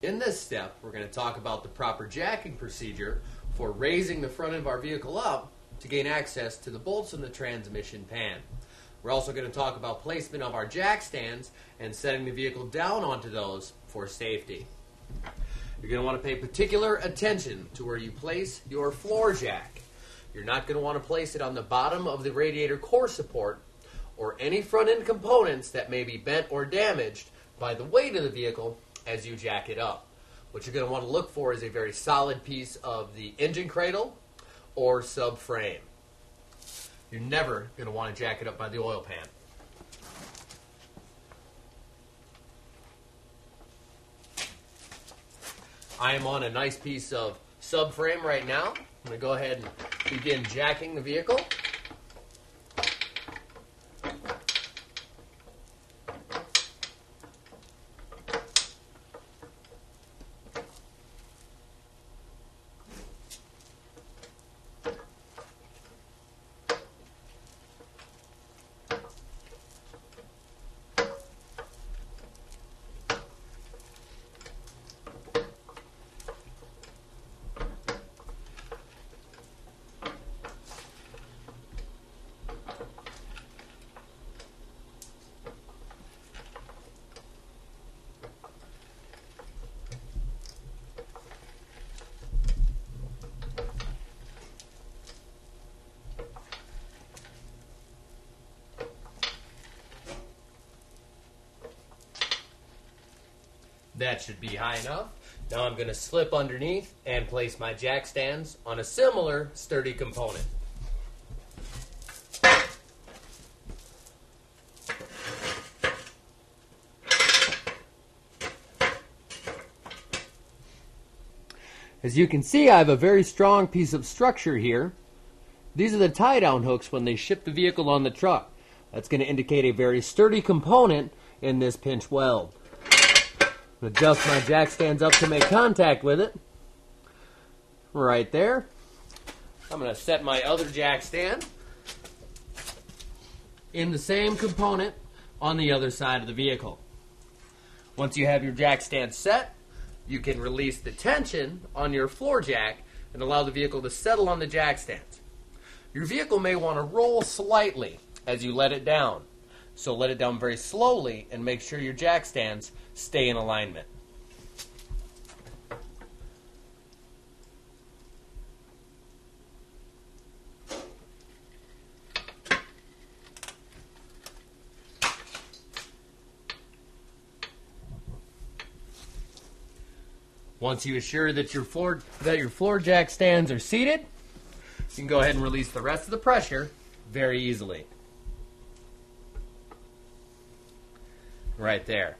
In this step, we're going to talk about the proper jacking procedure for raising the front end of our vehicle up to gain access to the bolts in the transmission pan. We're also going to talk about placement of our jack stands and setting the vehicle down onto those for safety. You're going to want to pay particular attention to where you place your floor jack. You're not going to want to place it on the bottom of the radiator core support or any front end components that may be bent or damaged by the weight of the vehicle as you jack it up. What you're going to want to look for is a very solid piece of the engine cradle or subframe. You're never going to want to jack it up by the oil pan. I am on a nice piece of subframe right now. I'm going to go ahead and begin jacking the vehicle. That should be high enough. Now I'm going to slip underneath and place my jack stands on a similar sturdy component. As you can see, I have a very strong piece of structure here. These are the tie-down hooks when they ship the vehicle on the truck. That's going to indicate a very sturdy component in this pinch weld. Adjust my jack stands up to make contact with it. Right there. I'm going to set my other jack stand in the same component on the other side of the vehicle. Once you have your jack stand set, you can release the tension on your floor jack and allow the vehicle to settle on the jack stands. Your vehicle may want to roll slightly as you let it down. So let it down very slowly and make sure your jack stands stay in alignment. Once you assure that your floor jack stands are seated, you can go ahead and release the rest of the pressure very easily. Right there.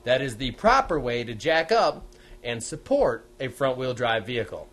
That is the proper way to jack up and support a front-wheel drive vehicle.